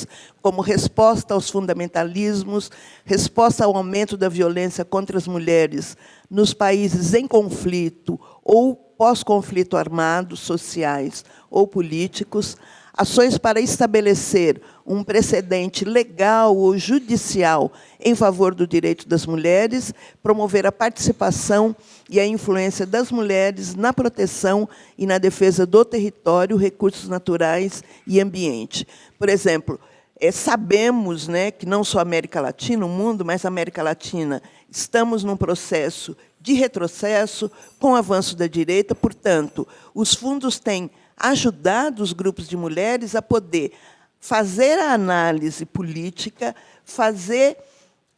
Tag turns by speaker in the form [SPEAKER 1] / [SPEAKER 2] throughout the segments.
[SPEAKER 1] indígenas, como resposta aos fundamentalismos, resposta ao aumento da violência contra as mulheres nos países em conflito ou pós-conflito armado, sociais ou políticos, ações para estabelecer um precedente legal ou judicial em favor do direito das mulheres, promover a participação e a influência das mulheres na proteção e na defesa do território, recursos naturais e ambiente. Por exemplo, sabemos, né, que não só a América Latina, o mundo, mas a América Latina, estamos num processo de retrocesso com o avanço da direita, portanto, os fundos têm ajudado os grupos de mulheres a poder fazer a análise política, fazer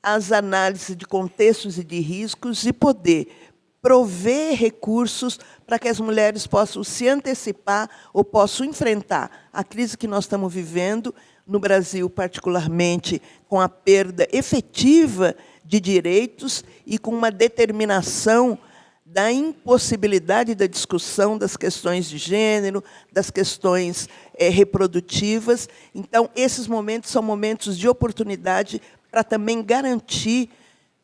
[SPEAKER 1] as análises de contextos e de riscos e poder prover recursos para que as mulheres possam se antecipar ou possam enfrentar a crise que nós estamos vivendo, no Brasil, particularmente, com a perda efetiva de direitos e com uma determinação da impossibilidade da discussão das questões de gênero, das questões reprodutivas. Então, esses momentos são momentos de oportunidade para também garantir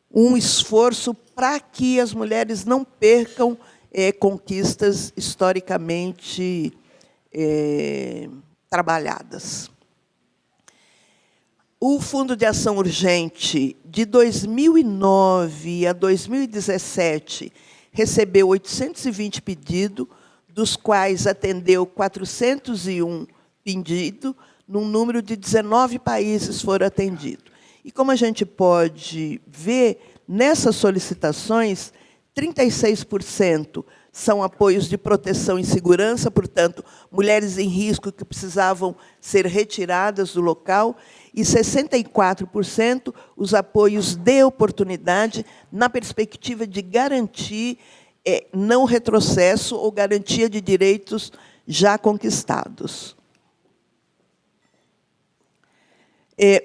[SPEAKER 1] um esforço para que as mulheres não percam conquistas historicamente trabalhadas. O Fundo de Ação Urgente, de 2009 a 2017, recebeu 820 pedidos, dos quais atendeu 401 pedidos, num número de 19 países foram atendidos. E, como a gente pode ver, nessas solicitações, 36% são apoios de proteção e segurança, portanto, mulheres em risco que precisavam ser retiradas do local, e 64% os apoios de oportunidade na perspectiva de garantir não retrocesso ou garantia de direitos já conquistados.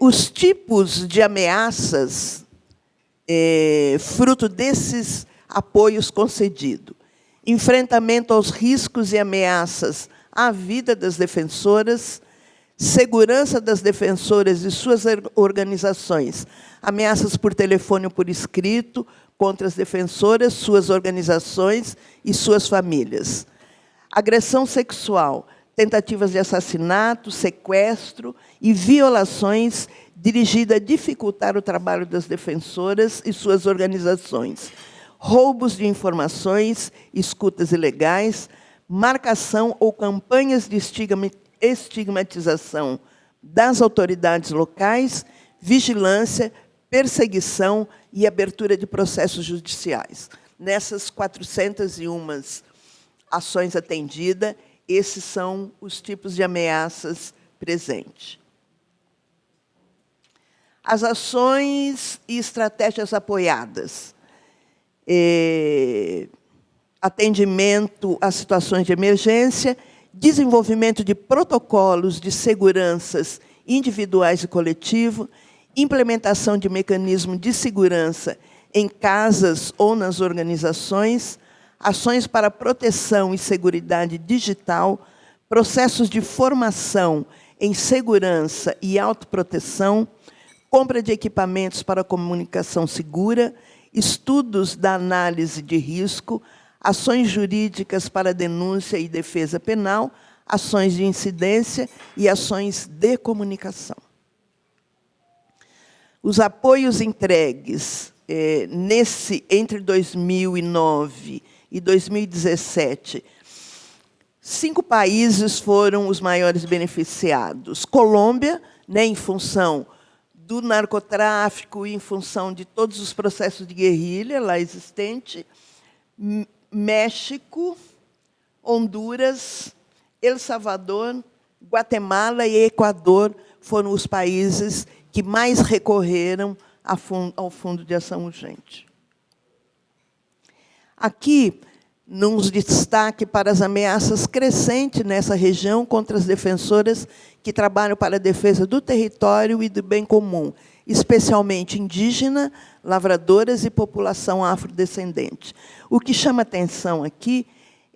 [SPEAKER 1] Os tipos de ameaças fruto desses apoios concedidos: enfrentamento aos riscos e ameaças à vida das defensoras, segurança das defensoras e suas organizações, ameaças por telefone ou por escrito contra as defensoras, suas organizações e suas famílias. Agressão sexual, tentativas de assassinato, sequestro e violações dirigidas a dificultar o trabalho das defensoras e suas organizações. Roubos de informações, escutas ilegais, marcação ou campanhas de estigmatização das autoridades locais, vigilância, perseguição e abertura de processos judiciais. Nessas 401 ações atendidas, esses são os tipos de ameaças presentes. As ações e estratégias apoiadas. Atendimento a situações de emergência, desenvolvimento de protocolos de seguranças individuais e coletivo, implementação de mecanismos de segurança em casas ou nas organizações, ações para proteção e seguridade digital, processos de formação em segurança e autoproteção, compra de equipamentos para comunicação segura, estudos da análise de risco, ações jurídicas para denúncia e defesa penal, ações de incidência e ações de comunicação. Os apoios entregues entre 2009 e 2017, 5 países foram os maiores beneficiados. Colômbia, né, em função do narcotráfico e em função de todos os processos de guerrilha lá existente, México, Honduras, El Salvador, Guatemala e Equador foram os países que mais recorreram ao Fundo de Ação Urgente. Aqui, nos destaque para as ameaças crescentes nessa região contra as defensoras que trabalham para a defesa do território e do bem comum, especialmente indígena, lavradoras e população afrodescendente. O que chama atenção aqui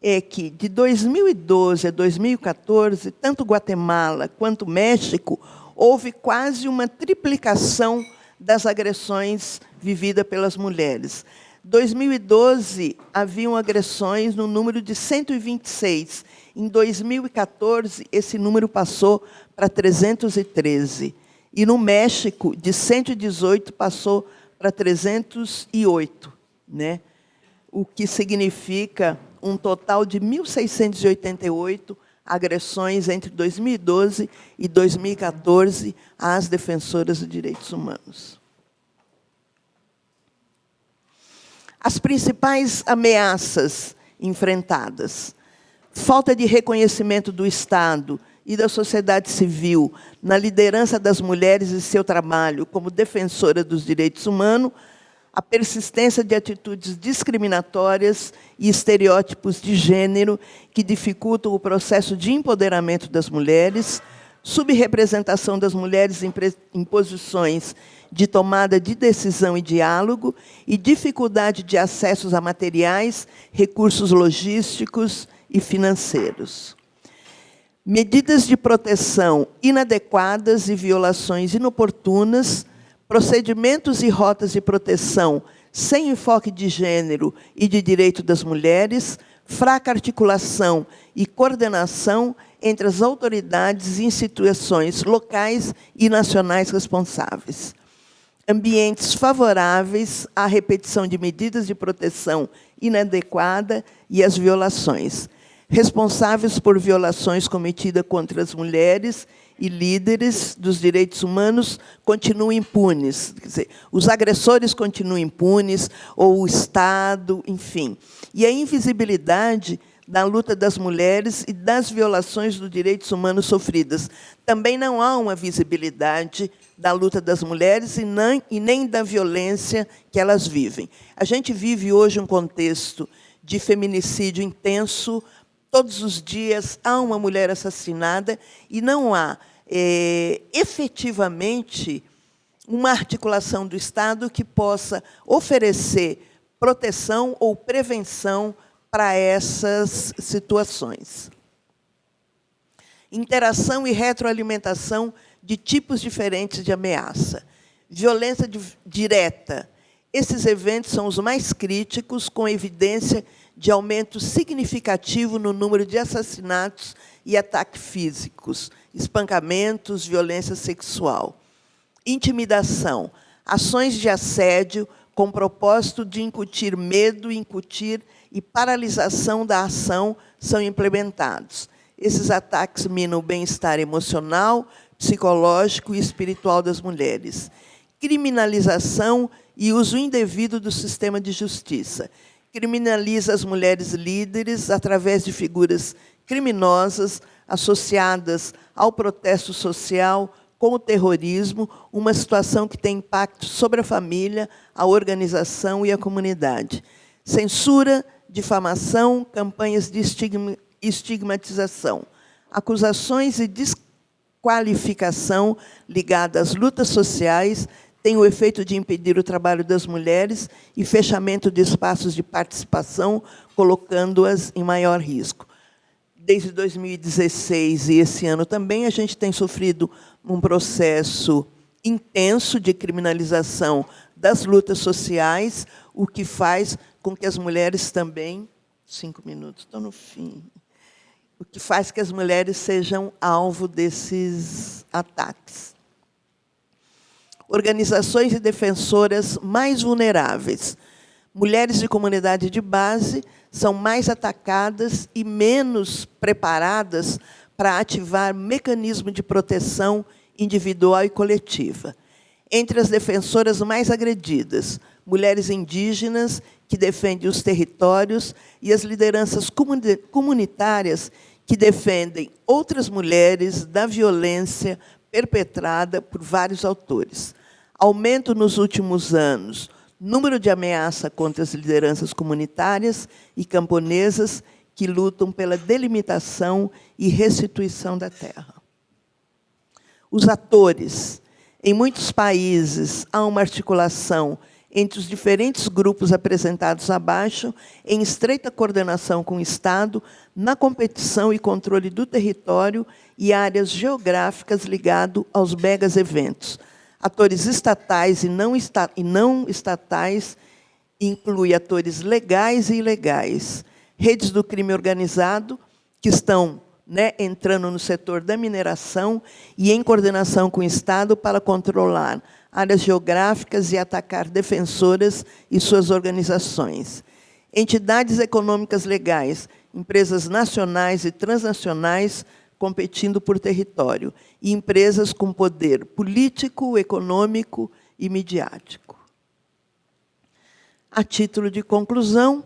[SPEAKER 1] é que, de 2012 a 2014, tanto Guatemala quanto México houve quase uma triplicação das agressões vividas pelas mulheres. Em 2012, haviam agressões no número de 126. Em 2014, esse número passou para 313. E no México, de 118, passou para 308, né? O que significa um total de 1.688 agressões entre 2012 e 2014 às defensoras de direitos humanos. As principais ameaças enfrentadas: falta de reconhecimento do Estado e da sociedade civil na liderança das mulheres e seu trabalho como defensora dos direitos humanos, a persistência de atitudes discriminatórias e estereótipos de gênero que dificultam o processo de empoderamento das mulheres, subrepresentação das mulheres em posições de tomada de decisão e diálogo e dificuldade de acesso a materiais, recursos logísticos e financeiros. Medidas de proteção inadequadas e violações inoportunas, procedimentos e rotas de proteção sem enfoque de gênero e de direito das mulheres, fraca articulação e coordenação entre as autoridades e instituições locais e nacionais responsáveis. Ambientes favoráveis à repetição de medidas de proteção inadequada e às violações. Responsáveis por violações cometidas contra as mulheres e líderes dos direitos humanos continuam impunes. Quer dizer, os agressores continuam impunes, ou o Estado, enfim. E a invisibilidade da luta das mulheres e das violações dos direitos humanos sofridas. Também não há uma visibilidade da luta das mulheres e nem da violência que elas vivem. A gente vive hoje um contexto de feminicídio intenso. Todos os dias há uma mulher assassinada e não há, efetivamente, uma articulação do Estado que possa oferecer proteção ou prevenção para essas situações. Interação e retroalimentação de tipos diferentes de ameaça. Violência direta. Esses eventos são os mais críticos, com evidência de aumento significativo no número de assassinatos e ataques físicos, espancamentos, violência sexual. Intimidação. Ações de assédio com propósito de incutir medo, incutir e paralisação da ação são implementados. Esses ataques minam o bem-estar emocional, psicológico e espiritual das mulheres. Criminalização e uso indevido do sistema de justiça. Criminaliza as mulheres líderes através de figuras criminosas associadas ao protesto social, com o terrorismo, uma situação que tem impacto sobre a família, a organização e a comunidade. Censura, difamação, campanhas de estigmatização, acusações e desqualificação ligadas às lutas sociais têm o efeito de impedir o trabalho das mulheres e fechamento de espaços de participação, colocando-as em maior risco. Desde 2016 e esse ano também, a gente tem sofrido um processo intenso de criminalização das lutas sociais, o que faz com que as mulheres também... 5 minutos, estou no fim. O que faz que as mulheres sejam alvo desses ataques. Organizações e defensoras mais vulneráveis. Mulheres de comunidade de base são mais atacadas e menos preparadas para ativar mecanismos de proteção individual e coletiva. Entre as defensoras mais agredidas, mulheres indígenas que defendem os territórios e as lideranças comunitárias que defendem outras mulheres da violência perpetrada por vários autores. Aumento nos últimos anos número de ameaças contra as lideranças comunitárias e camponesas que lutam pela delimitação e restituição da terra. Os atores. Em muitos países, há uma articulação entre os diferentes grupos apresentados abaixo, em estreita coordenação com o Estado, na competição e controle do território e áreas geográficas ligado aos megas eventos. Atores estatais e não estatais, inclui atores legais e ilegais, redes do crime organizado, que estão entrando no setor da mineração e em coordenação com o Estado para controlar áreas geográficas e atacar defensoras e suas organizações. Entidades econômicas legais, empresas nacionais e transnacionais competindo por território, e empresas com poder político, econômico e midiático. A título de conclusão,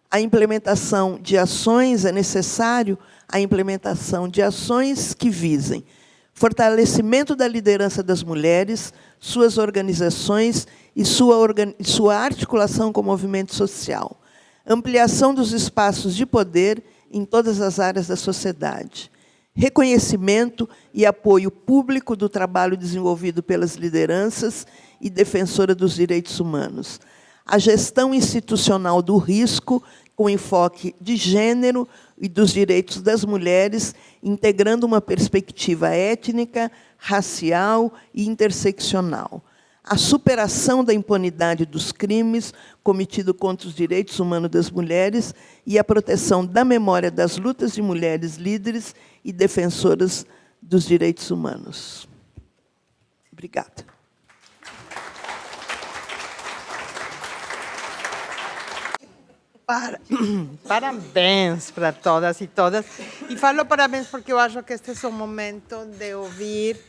[SPEAKER 1] a implementação de ações é necessário a implementação de ações que visem fortalecimento da liderança das mulheres, suas organizações e sua articulação com o movimento social, ampliação dos espaços de poder em todas as áreas da sociedade, reconhecimento e apoio público do trabalho desenvolvido pelas lideranças e defensoras dos direitos humanos, a gestão institucional do risco com enfoque de gênero e dos direitos das mulheres, integrando uma perspectiva étnica, racial e interseccional, a superação da impunidade dos crimes cometidos contra os direitos humanos das mulheres e a proteção da memória das lutas de mulheres líderes e defensoras dos direitos humanos. Obrigada.
[SPEAKER 2] Parabéns para todas e todas. E falo parabéns porque eu acho que este é o momento de ouvir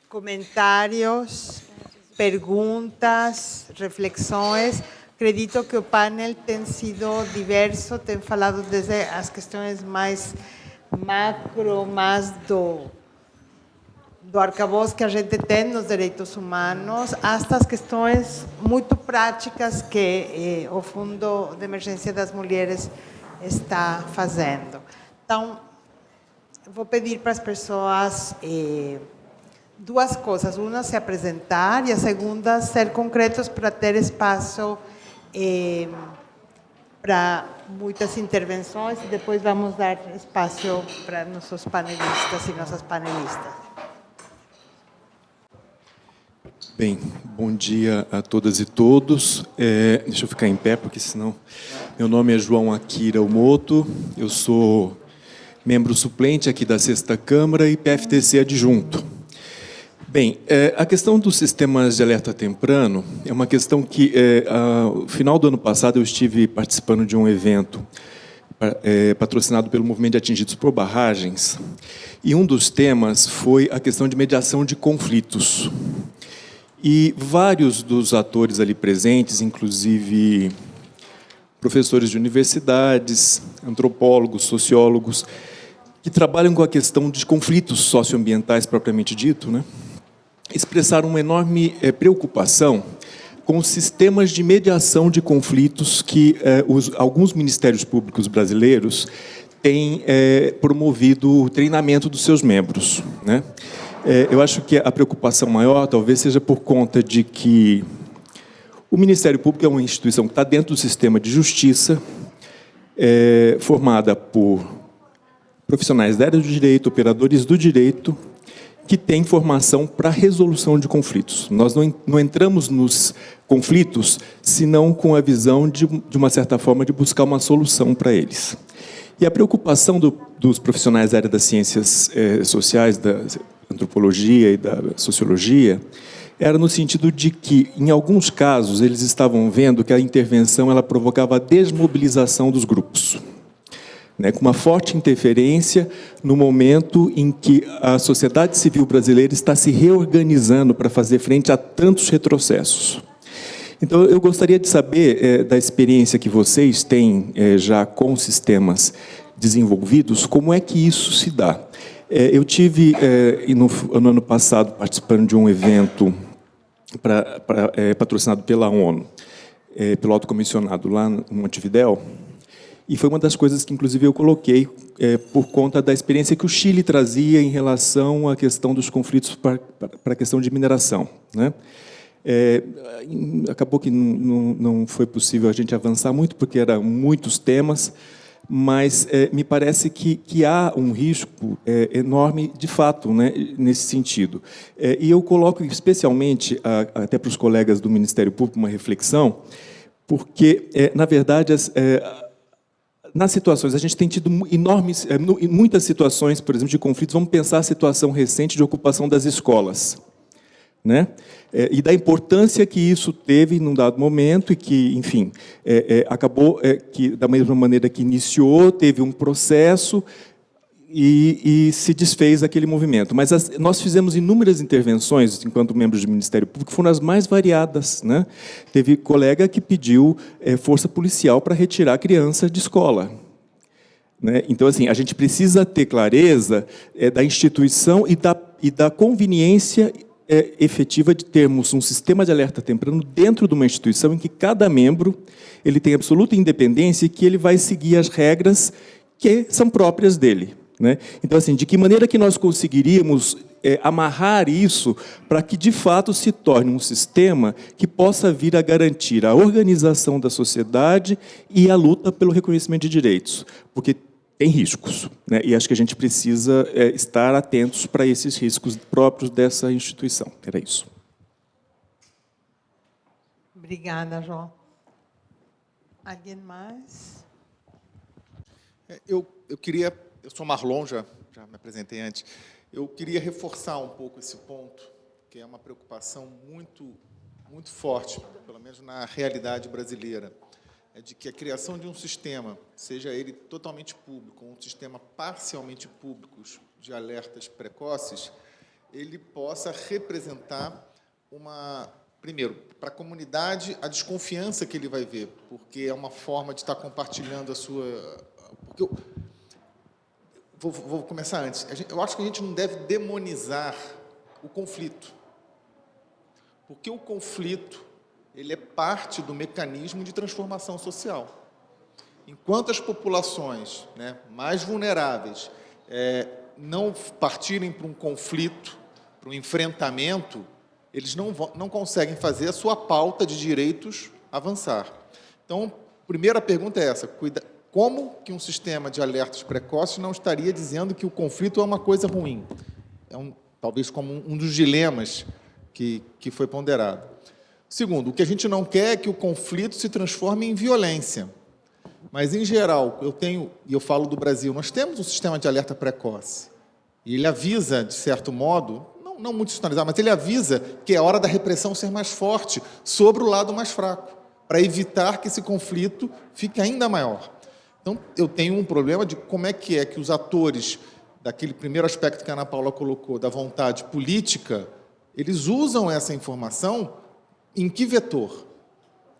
[SPEAKER 2] comentários, perguntas, reflexões. Acredito que o painel tem sido diverso, tem falado desde as questões mais macro, mais do arcabouço que a gente tem nos direitos humanos, hasta as questões muito práticas que o Fundo de Emergência das Mulheres está fazendo. Então, vou pedir para as pessoas duas coisas. Uma, se apresentar, e a segunda, ser concretos para ter espaço para muitas intervenções, e depois vamos dar espaço para nossos panelistas e nossas panelistas.
[SPEAKER 3] Bem, bom dia a todas e todos. Deixa eu ficar em pé, porque senão... Meu nome é João Akira Omoto, eu sou membro suplente aqui da 6ª Câmara e PFTC adjunto. Bem, a questão dos sistemas de alerta temprano é uma questão que, no final do ano passado, eu estive participando de um evento patrocinado pelo Movimento de Atingidos por Barragens, e um dos temas foi a questão de mediação de conflitos. E vários dos atores ali presentes, inclusive professores de universidades, antropólogos, sociólogos, que trabalham com a questão de conflitos socioambientais propriamente dito, expressaram uma enorme preocupação com os sistemas de mediação de conflitos que alguns ministérios públicos brasileiros têm promovido o treinamento dos seus membros, Eu acho que a preocupação maior talvez seja por conta de que o Ministério Público é uma instituição que está dentro do sistema de justiça, formada por profissionais da área do direito, operadores do direito, que têm formação para a resolução de conflitos. Nós não entramos nos conflitos, senão com a visão, de uma certa forma, de buscar uma solução para eles. E a preocupação dos profissionais da área das ciências sociais, da antropologia e da sociologia, era no sentido de que, em alguns casos, eles estavam vendo que a intervenção ela provocava a desmobilização dos grupos, com uma forte interferência no momento em que a sociedade civil brasileira está se reorganizando para fazer frente a tantos retrocessos. Então, eu gostaria de saber, da experiência que vocês têm já com sistemas desenvolvidos, como é que isso se dá. Eu tive, no ano passado, participando de um evento patrocinado pela ONU, pelo Alto Comissionado, lá no Montevidéu, e foi uma das coisas que, inclusive, eu coloquei por conta da experiência que o Chile trazia em relação à questão dos conflitos para a questão de mineração. Acabou que não foi possível a gente avançar muito, porque eram muitos temas, mas me parece que há um risco enorme, de fato, né, nesse sentido. E eu coloco especialmente, até para os colegas do Ministério Público, uma reflexão, porque, na verdade, nas situações, a gente tem tido muitas situações, por exemplo, de conflitos. Vamos pensar a situação recente de ocupação das escolas, né? E da importância que isso teve num dado momento e que, enfim, acabou que, da mesma maneira que iniciou, teve um processo e se desfez aquele movimento. Mas nós fizemos inúmeras intervenções, enquanto membros do Ministério Público, que foram as mais variadas, né? Teve colega que pediu força policial para retirar a criança de escola, né? Então, assim, a gente precisa ter clareza da instituição e da conveniência efetiva de termos um sistema de alerta temprano dentro de uma instituição em que cada membro ele tem absoluta independência e que ele vai seguir as regras que são próprias dele, né? Então, assim, de que maneira que nós conseguiríamos amarrar isso para que, de fato, se torne um sistema que possa vir a garantir a organização da sociedade e a luta pelo reconhecimento de direitos? Porque tem riscos, né? E acho que a gente precisa estar atentos para esses riscos próprios dessa instituição. Era isso.
[SPEAKER 2] Obrigada, João. Alguém mais?
[SPEAKER 4] Eu sou Marlon, já me apresentei antes. Eu queria reforçar um pouco esse ponto, que é uma preocupação muito, muito forte, pelo menos na realidade brasileira, de que a criação de um sistema, seja ele totalmente público, ou um sistema parcialmente público de alertas precoces, ele possa representar primeiro, para a comunidade, a desconfiança que ele vai ver, porque é uma forma de estar compartilhando a sua... Porque vou começar antes. Eu acho que a gente não deve demonizar o conflito, porque o conflito ele é parte do mecanismo de transformação social. Enquanto as populações, né, mais vulneráveis não partirem para um conflito, para um enfrentamento, eles não conseguem fazer a sua pauta de direitos avançar. Então, a primeira pergunta é essa: como que um sistema de alertas precoces não estaria dizendo que o conflito é uma coisa ruim? Talvez como um dos dilemas que foi ponderado. Segundo, o que a gente não quer é que o conflito se transforme em violência. Mas, em geral, e eu falo do Brasil, nós temos um sistema de alerta precoce. E ele avisa, de certo modo, não muito sinalizado, mas ele avisa que é hora da repressão ser mais forte sobre o lado mais fraco, para evitar que esse conflito fique ainda maior. Então, eu tenho um problema de como é que os atores, daquele primeiro aspecto que a Ana Paula colocou, da vontade política, eles usam essa informação em que vetor?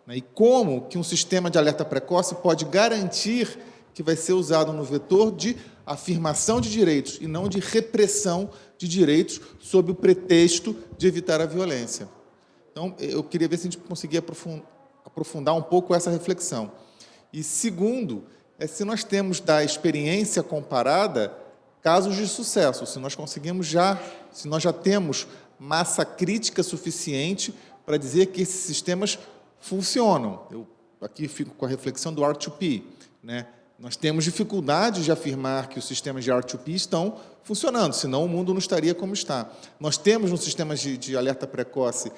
[SPEAKER 4] E como que um sistema de alerta precoce pode garantir que vai ser usado no vetor de afirmação de direitos e não de repressão de direitos sob o pretexto de evitar a violência? Então, eu queria ver se a gente conseguia aprofundar um pouco essa reflexão. E, segundo, se nós temos da experiência comparada casos de sucesso, se nós já temos massa crítica suficiente para dizer que esses sistemas funcionam. Eu aqui fico com a reflexão do R2P, né? Nós temos dificuldade de afirmar que os sistemas de R2P estão funcionando, senão o mundo não estaria como está. Nós temos nos sistemas de alerta precoce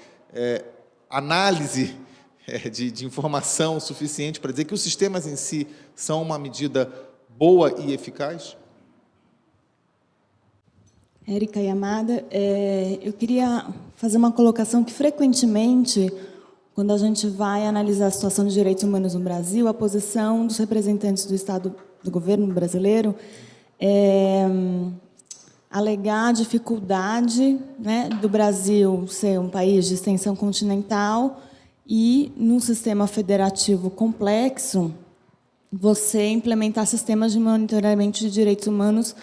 [SPEAKER 4] análise de informação suficiente para dizer que os sistemas em si são uma medida boa e eficaz?
[SPEAKER 5] Érica Yamada, eu queria fazer uma colocação que, frequentemente, quando a gente vai analisar a situação de direitos humanos no Brasil, a posição dos representantes do Estado, do governo brasileiro, é alegar a dificuldade, né, do Brasil ser um país de extensão continental e, num sistema federativo complexo, você implementar sistemas de monitoramento de direitos humanos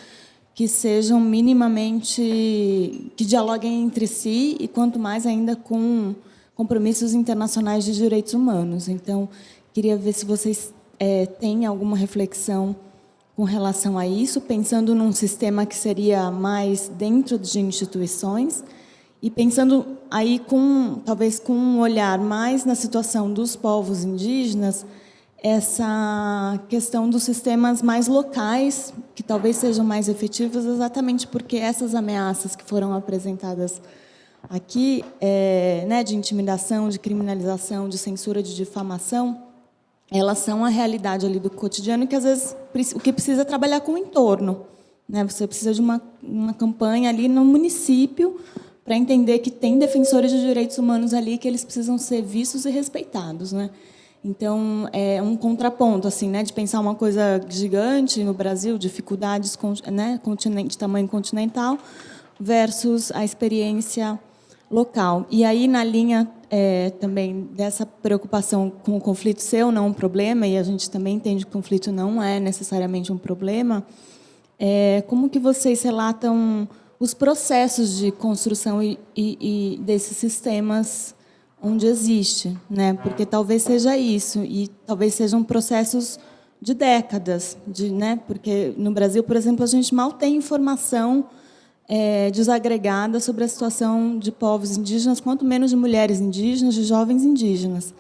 [SPEAKER 5] que sejam minimamente, que dialoguem entre si e, quanto mais ainda, com compromissos internacionais de direitos humanos. Então, queria ver se vocês têm alguma reflexão com relação a isso, pensando num sistema que seria mais dentro de instituições E pensando aí talvez com um olhar mais na situação dos povos indígenas, essa questão dos sistemas mais locais, que talvez sejam mais efetivos, exatamente porque essas ameaças que foram apresentadas aqui, né, de intimidação, de criminalização, de censura, de difamação, elas são a realidade ali do cotidiano, que às vezes o que precisa é trabalhar com o entorno, né? Você precisa de uma campanha ali no município para entender que tem defensores de direitos humanos ali, que eles precisam ser vistos e respeitados, né? Então, é um contraponto, assim, né, de pensar uma coisa gigante no Brasil, dificuldades, né, de tamanho continental, versus a experiência local. E aí, na linha também dessa preocupação com o conflito ser ou não um problema, e a gente também entende que o conflito não é necessariamente um problema, como que vocês relatam os processos de construção e desses sistemas onde existe, né? Porque talvez seja isso, e talvez sejam processos de décadas, né? Porque no Brasil, por exemplo, a gente mal tem informação desagregada sobre a situação de povos indígenas, quanto menos de mulheres indígenas, de jovens indígenas,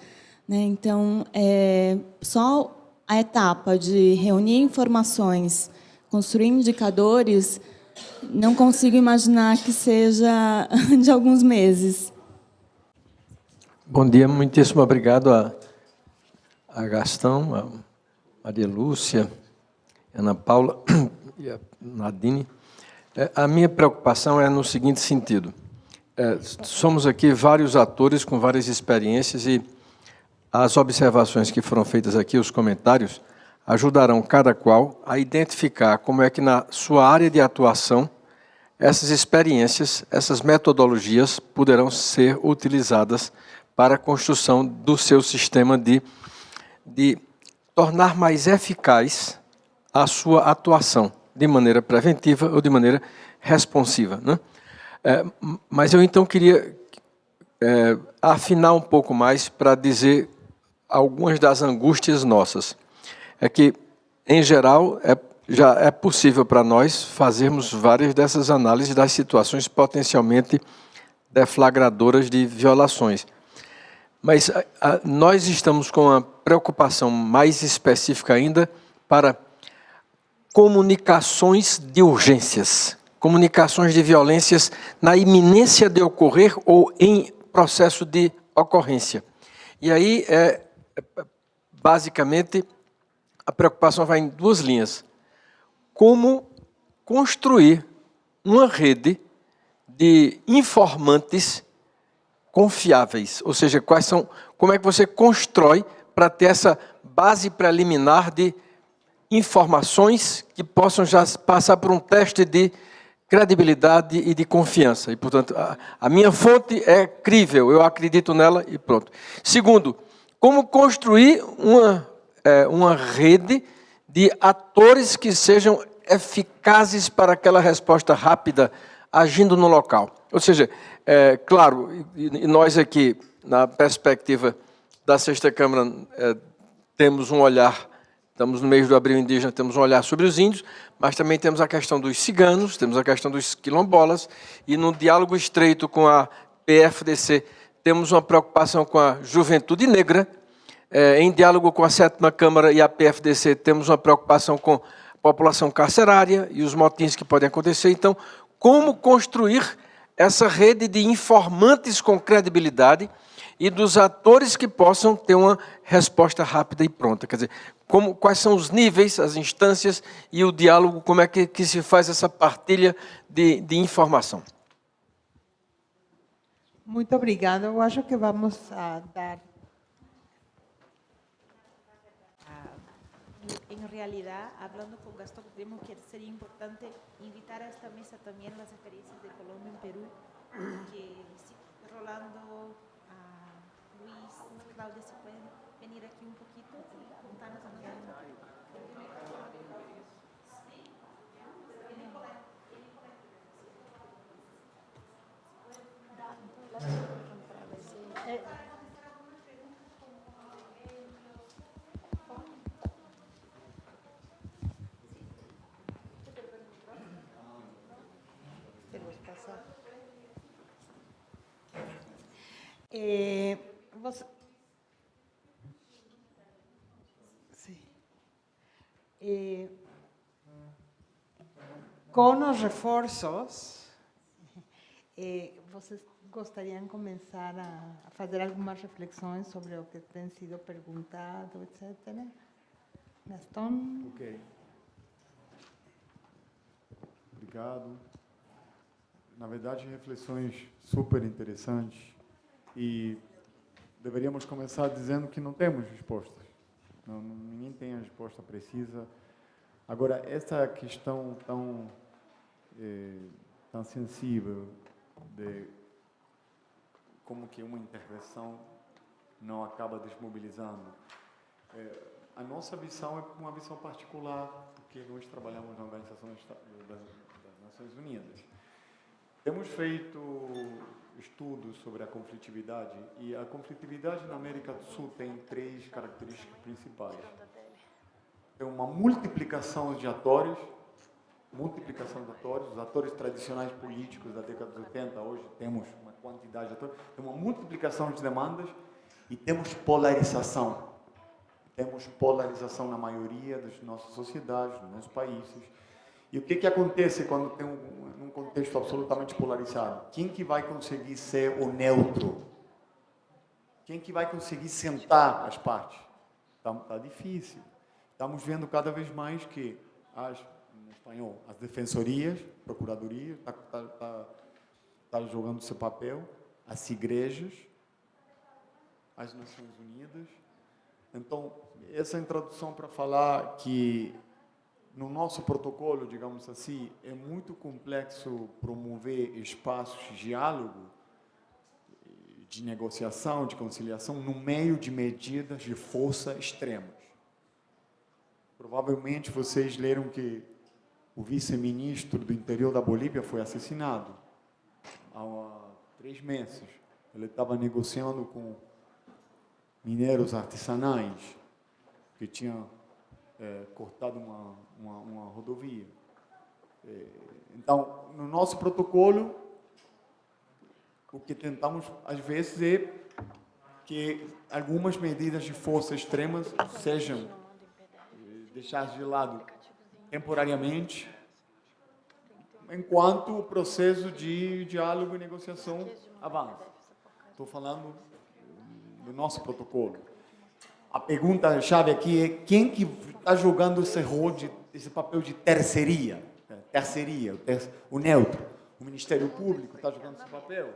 [SPEAKER 5] né? Então, só a etapa de reunir informações, construir indicadores, não consigo imaginar que seja de alguns meses.
[SPEAKER 6] Bom dia, muitíssimo obrigado a Gastão, a Maria Lúcia, a Ana Paula e a Nadine. A minha preocupação é no seguinte sentido. Somos aqui vários atores com várias experiências e as observações que foram feitas aqui, os comentários, ajudarão cada qual a identificar como é que na sua área de atuação essas experiências, essas metodologias poderão ser utilizadas para a construção do seu sistema de tornar mais eficaz a sua atuação, de maneira preventiva ou de maneira responsiva, né? Mas eu, então, queria afinar um pouco mais para dizer algumas das angústias nossas. É que, em geral, já é possível para nós fazermos várias dessas análises das situações potencialmente deflagradoras de violações. Mas nós estamos com uma preocupação mais específica ainda para comunicações de urgências, comunicações de violências na iminência de ocorrer ou em processo de ocorrência. E aí, basicamente, a preocupação vai em duas linhas. Como construir uma rede de informantes confiáveis, ou seja, como é que você constrói para ter essa base preliminar de informações que possam já passar por um teste de credibilidade e de confiança. E, portanto, a minha fonte é crível, eu acredito nela e pronto. Segundo, como construir uma rede de atores que sejam eficazes para aquela resposta rápida, agindo no local. Ou seja, claro, e nós aqui, na perspectiva da Sexta Câmara, temos um olhar, estamos no mês do Abril Indígena, temos um olhar sobre os índios, mas também temos a questão dos ciganos, temos a questão dos quilombolas, e no diálogo estreito com a PFDC, temos uma preocupação com a juventude negra, em diálogo com a Sétima Câmara e a PFDC, temos uma preocupação com a população carcerária e os motins que podem acontecer. Então, como construir essa rede de informantes com credibilidade e dos atores que possam ter uma resposta rápida e pronta. Quer dizer, quais são os níveis, as instâncias e o diálogo, como é que se faz essa partilha de informação.
[SPEAKER 2] Muito obrigada. Eu acho que vamos a dar...
[SPEAKER 7] En realidad, hablando con Gastón, creemos que sería importante invitar a esta mesa también las experiencias de Colombia en Perú, que Rolando, Luis, Claudia, se pueden venir aquí un poquito y contarnos.
[SPEAKER 2] Você... Sim. Com os reforços, vocês gostariam de começar a fazer algumas reflexões sobre o que tem sido perguntado, etc. Gastão?
[SPEAKER 8] Ok. Obrigado. Na verdade, reflexões super interessantes e deveríamos começar dizendo que não temos respostas. Ninguém tem a resposta precisa. Agora, essa questão tão sensível de como que uma intervenção não acaba desmobilizando. A nossa visão é uma visão particular, porque nós trabalhamos na Organização das Nações Unidas. Temos feito estudos sobre a conflitividade, e a conflitividade na América do Sul tem 3 características principais. Tem uma multiplicação de atores, os atores tradicionais políticos da década de 80, hoje temos uma quantidade de atores, tem uma multiplicação de demandas e temos polarização. Temos polarização na maioria das nossas sociedades, nos nossos países. E o que acontece quando tem um contexto absolutamente polarizado? Quem que vai conseguir ser o neutro? Quem que vai conseguir sentar as partes? Tá difícil. Estamos vendo cada vez mais que no espanhol, as defensorias, procuradorias, tá jogando seu papel, as igrejas, as Nações Unidas. Então, essa introdução para falar que no nosso protocolo, digamos assim, é muito complexo promover espaços de diálogo, de negociação, de conciliação, no meio de medidas de força extremas. Provavelmente vocês leram que o vice-ministro do interior da Bolívia foi assassinado há 3 meses. Ele estava negociando com mineiros artesanais que tinham cortado uma rodovia. Então, no nosso protocolo, o que tentamos, às vezes, é que algumas medidas de força extremas sejam deixadas de lado temporariamente, enquanto o processo de diálogo e negociação avança. Estou falando do nosso protocolo. A pergunta-chave aqui é quem que está jogando esse papel de terceria, o neutro. O Ministério Público está jogando esse papel,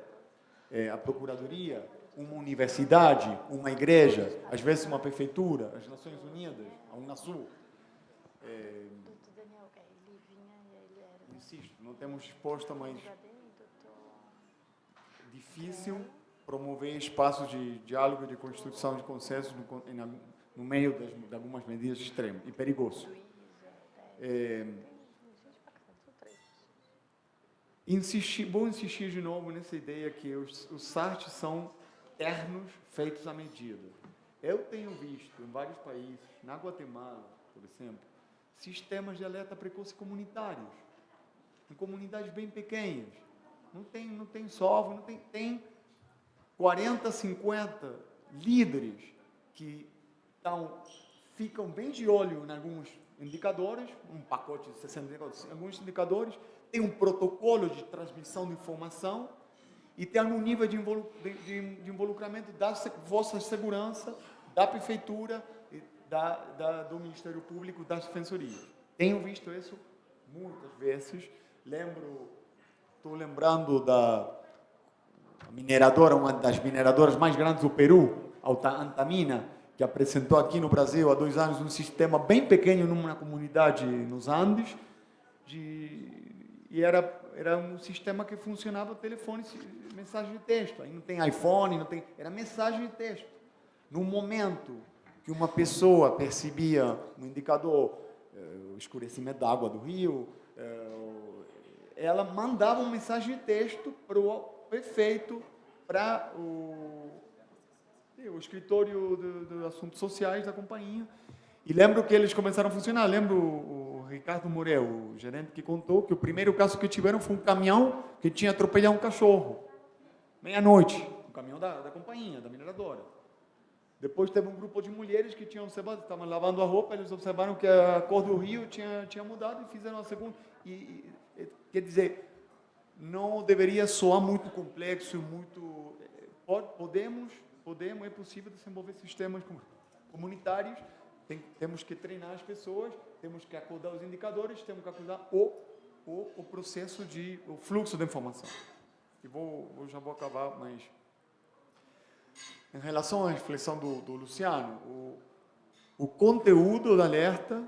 [SPEAKER 8] a Procuradoria, uma universidade, uma igreja, às vezes uma prefeitura, as Nações Unidas, a Unasul. Insisto, não temos resposta, mas difícil promover espaços de diálogo e de construção de consenso no meio de algumas medidas extremas e perigoso. Vou insistir de novo nessa ideia que os SART são ternos feitos à medida. Eu tenho visto em vários países, na Guatemala, por exemplo, sistemas de alerta precoce comunitários, em comunidades bem pequenas. Não tem software, tem 40, 50 líderes que ficam bem de olho em alguns indicadores, um pacote de 60 indicadores, alguns indicadores, tem um protocolo de transmissão de informação e tem algum nível de involucramento das forças de segurança, da prefeitura, do Ministério Público, das defensorias. Tenho visto isso muitas vezes. Estou lembrando da mineradora, uma das mineradoras mais grandes do Peru, a Antamina, que apresentou aqui no Brasil há 2 anos um sistema bem pequeno numa comunidade nos Andes, e era um sistema que funcionava telefone, mensagem de texto. Aí não tem iPhone, era mensagem de texto. No momento que uma pessoa percebia um indicador, o escurecimento da água do rio, ela mandava uma mensagem de texto para o prefeito, para o escritório de assuntos sociais da companhia. E lembro que eles começaram a funcionar. Lembro o Ricardo Morel, o gerente, que contou que o primeiro caso que tiveram foi um caminhão que tinha atropelado um cachorro. Meia-noite. Um caminhão da companhia, da mineradora. Depois teve um grupo de mulheres que tinham observado, estavam lavando a roupa, eles observaram que a cor do rio tinha mudado e fizeram a segunda. Quer dizer, não deveria soar muito complexo, muito... Podemos, é possível desenvolver sistemas comunitários, temos que treinar as pessoas, temos que acordar os indicadores, temos que acordar o processo o fluxo da informação. E já vou acabar, mas... Em relação à reflexão do Luciano, o conteúdo da alerta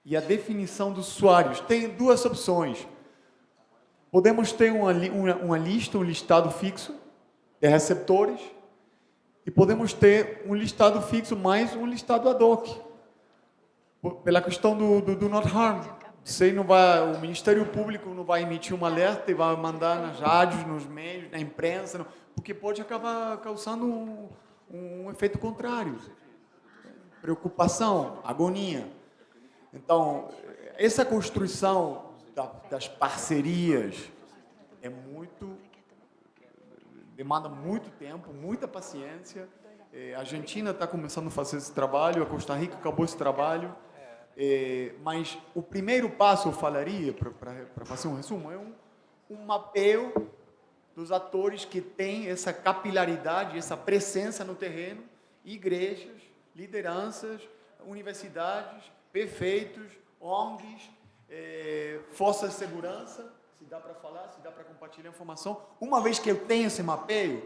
[SPEAKER 8] e a definição dos usuários. Tem duas opções. Podemos ter uma lista, um listado fixo de receptores, e podemos ter um listado fixo mais um listado ad hoc. Pela questão do not harm. O Ministério Público não vai emitir um alerta e vai mandar nas rádios, nos meios, na imprensa, porque pode acabar causando um efeito contrário. Preocupação, agonia. Então, essa construção das parcerias demanda muito tempo, muita paciência. A Argentina está começando a fazer esse trabalho, a Costa Rica acabou esse trabalho. Mas o primeiro passo, eu falaria, para fazer um resumo, é um mapeio dos atores que têm essa capilaridade, essa presença no terreno, igrejas, lideranças, universidades, prefeitos, ONGs, forças de segurança, se dá para falar, se dá para compartilhar informação. Uma vez que eu tenho esse mapeio,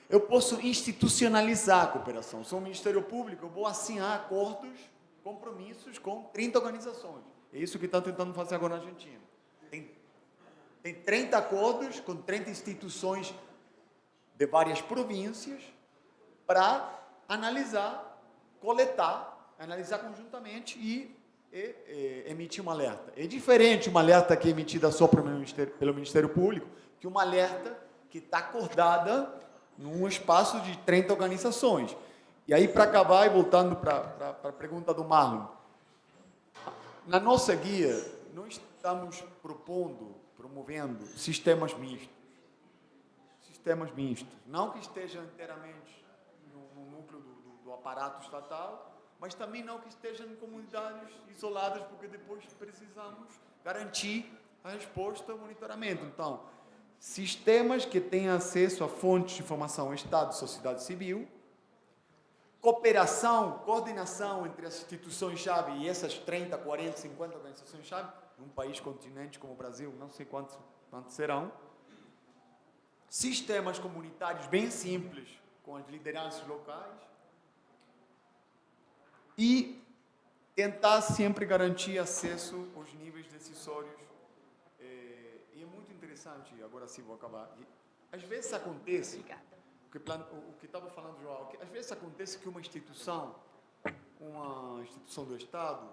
[SPEAKER 8] eu posso institucionalizar a cooperação. Sou o Ministério Público, eu vou assinar acordos, compromissos com 30 organizações. É isso que estão tentando fazer agora na Argentina. Tem 30 acordos com 30 instituições de várias províncias para analisar, coletar, analisar conjuntamente e emitir um alerta. É diferente uma alerta que é emitida só pelo Ministério Público que uma alerta que está acordada num espaço de 30 organizações. E aí, para acabar, e voltando para a pergunta do Marlon, na nossa guia, nós estamos promovendo sistemas mistos. Sistemas mistos. Não que estejam inteiramente no núcleo do aparato estatal, mas também não que estejam em comunidades isoladas, porque depois precisamos garantir a resposta ao monitoramento. Então, sistemas que tenham acesso a fontes de informação, Estado e sociedade civil, cooperação, coordenação entre as instituições-chave e essas 30, 40, 50 organizações-chave, num país continente como o Brasil, não sei quantos serão. Sistemas comunitários bem simples, com as lideranças locais. E tentar sempre garantir acesso aos níveis decisórios. E é muito interessante, agora sim vou acabar. Às vezes acontece... O que estava falando, João, às vezes acontece que uma instituição do Estado,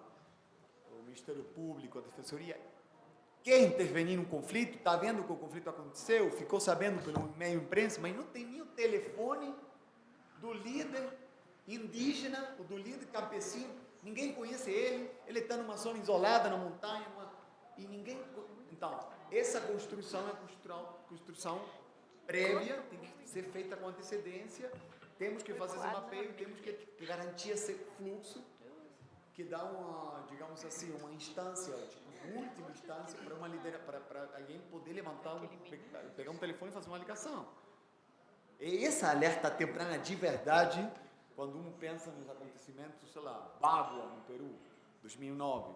[SPEAKER 8] o Ministério Público, a Defensoria, quer intervenir num conflito, está vendo que o conflito aconteceu, ficou sabendo pelo meio imprensa, mas não tem nem o telefone do líder indígena, ou do líder campesino, ninguém conhece ele está numa zona isolada, na montanha, e ninguém... Então, essa construção é construção prévia, tem que ser feita com antecedência, temos que fazer esse mapeio, temos que garantir esse fluxo, que dá digamos assim, uma instância, última instância, para alguém poder pegar um telefone e fazer uma ligação. E essa alerta temprana de verdade, quando um pensa nos acontecimentos, sei lá, Bagua, no Peru, 2009,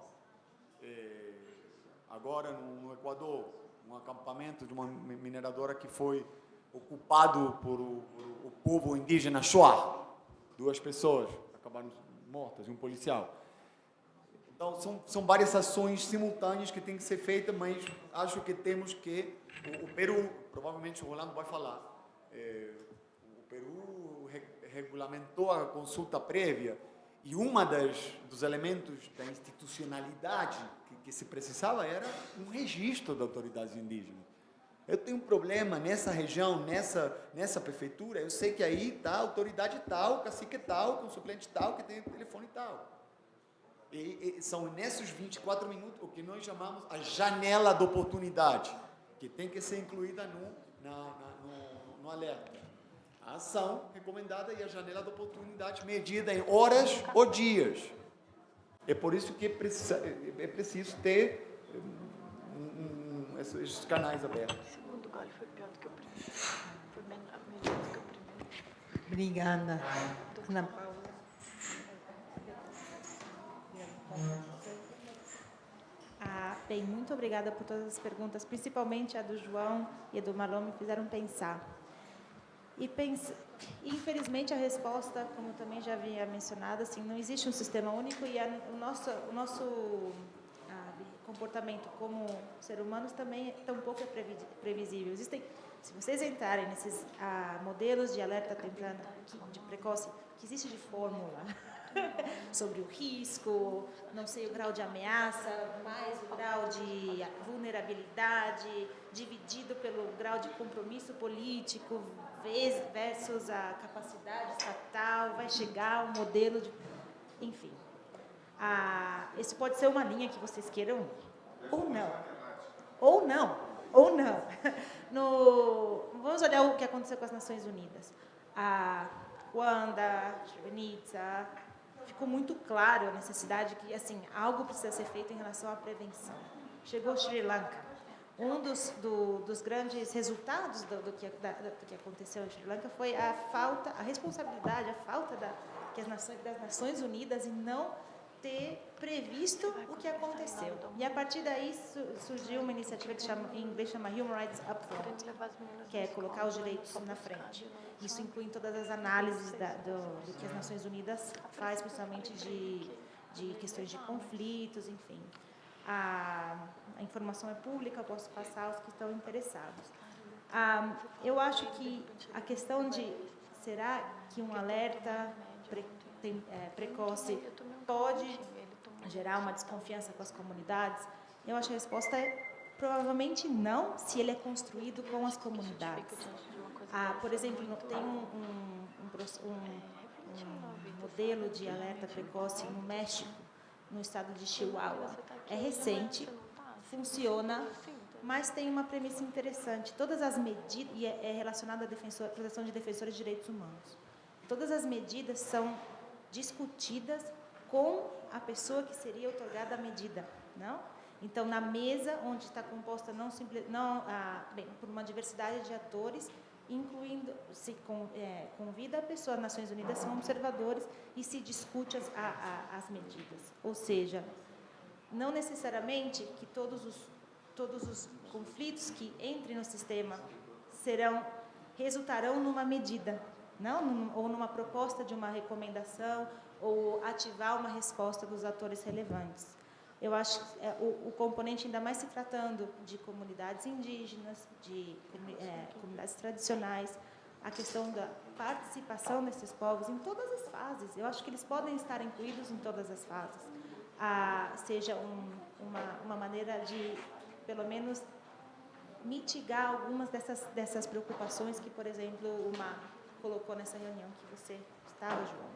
[SPEAKER 8] agora no Equador, um acampamento de uma mineradora que foi ocupado por o povo indígena Shuar. 2 pessoas acabaram mortas, e um policial. Então, são várias ações simultâneas que têm que ser feitas, mas acho que temos que... O Peru, provavelmente o Rolando vai falar, o Peru regulamentou a consulta prévia e dos elementos da institucionalidade que se precisava era um registro da autoridade indígena. Eu tenho um problema nessa região, nessa prefeitura, eu sei que aí está a autoridade tal, cacique tal, com suplente tal, que tem o telefone tal. E são nesses 24 minutos o que nós chamamos a janela de oportunidade, que tem que ser incluída no alerta. A ação recomendada e a janela de oportunidade medida em horas ou dias. É por isso que é preciso ter esses canais abertos.
[SPEAKER 9] O segundo gole foi pior do que o primeiro. Foi melhor do que o primeiro.
[SPEAKER 2] Obrigada. Ana Paula.
[SPEAKER 7] Bem, muito obrigada por todas as perguntas, principalmente a do João e a do Marlon me fizeram pensar. Infelizmente, a resposta, como eu também já havia mencionado, assim, não existe um sistema único e o nosso comportamento como ser humanos também tão pouco previsível. Se vocês entrarem nesses modelos de alerta temprano, de precoce, que existe de fórmula, sobre o risco, não sei o grau de ameaça, mais o grau de vulnerabilidade, dividido pelo grau de compromisso político versus a capacidade estatal, vai chegar um modelo de... Enfim, esse pode ser uma linha que vocês queiram ir, ou não. Ou não, ou não. Vamos olhar o que aconteceu com as Nações Unidas. A Ruanda, Srebrenica, ficou muito claro a necessidade que, assim, algo precisa ser feito em relação à prevenção. Chegou Sri Lanka. Um dos grandes resultados do que aconteceu em Sri Lanka foi a responsabilidade, a falta das Nações Unidas em não ter previsto o que aconteceu. E a partir daí surgiu uma iniciativa que em inglês chama Human Rights Upfront, que é colocar os direitos na frente. Isso inclui todas as análises do que as Nações Unidas faz, principalmente de questões de conflitos, enfim. A informação é pública, eu posso passar aos que estão interessados. Eu acho que a questão de será que um alerta precoce pode gerar uma desconfiança com as comunidades, eu acho que a resposta é provavelmente não, se ele é construído com as comunidades. Por exemplo, tem um modelo de alerta precoce no México, no estado de Chihuahua. É recente, funciona, mas tem uma premissa interessante. Todas as medidas, e é relacionado à proteção de defensores de direitos humanos. Todas as medidas são discutidas com a pessoa que seria otorgada a medida, não? Então, na mesa, onde está composta por uma diversidade de atores, incluindo, se convida a pessoa, as Nações Unidas são observadores e se discute as medidas. Ou seja, não necessariamente que todos os conflitos que entrem no sistema resultarão numa medida, não? Ou numa proposta de uma recomendação, ou ativar uma resposta dos atores relevantes. Eu acho que o componente, ainda mais se tratando de comunidades indígenas, de comunidades tradicionais, a questão da participação desses povos em todas as fases. Eu acho que eles podem estar incluídos em todas as fases. Seja uma maneira de, pelo menos, mitigar algumas dessas preocupações que, por exemplo, o Mar colocou nessa reunião que você estava, João.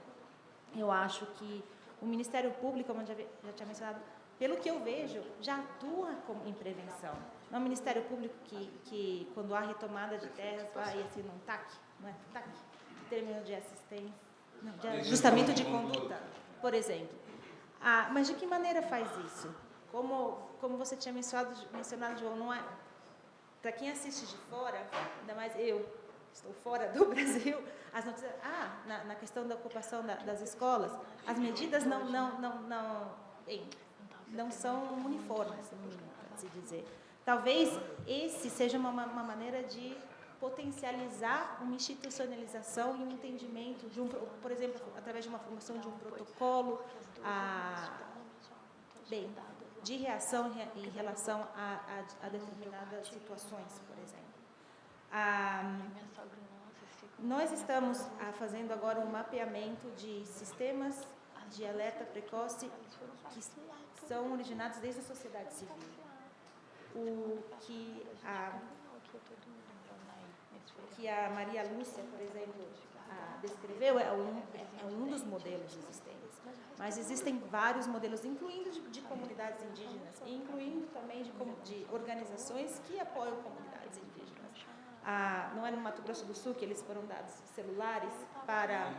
[SPEAKER 7] Eu acho que o Ministério Público, como eu já tinha mencionado, pelo que eu vejo, já atua em prevenção. Não é o Ministério Público que quando há retomada de terras, vai assim num TAC, não é TAC, término de assistência, não, de ajustamento de conduta, por exemplo. Mas de que maneira faz isso? Como você tinha mencionado, João, não é... Para quem assiste de fora, ainda mais eu, estou fora do Brasil, as notícias... na questão da ocupação das escolas, as medidas não são uniformes, para se dizer. Talvez esse seja uma maneira de potencializar uma institucionalização e um entendimento, por exemplo, através de uma formação de um protocolo de reação em relação a determinadas situações, por exemplo. Nós estamos fazendo agora um mapeamento de sistemas de alerta precoce que são originados desde a sociedade civil. O que a Maria Lúcia, por exemplo, descreveu é um dos modelos existentes. Mas existem vários modelos, incluindo de comunidades indígenas, e incluindo também de organizações que apoiam comunidades indígenas. não é no Mato Grosso do Sul que eles foram dados celulares para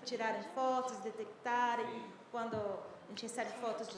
[SPEAKER 7] tirarem fotos, detectarem quando a gente recebe fotos de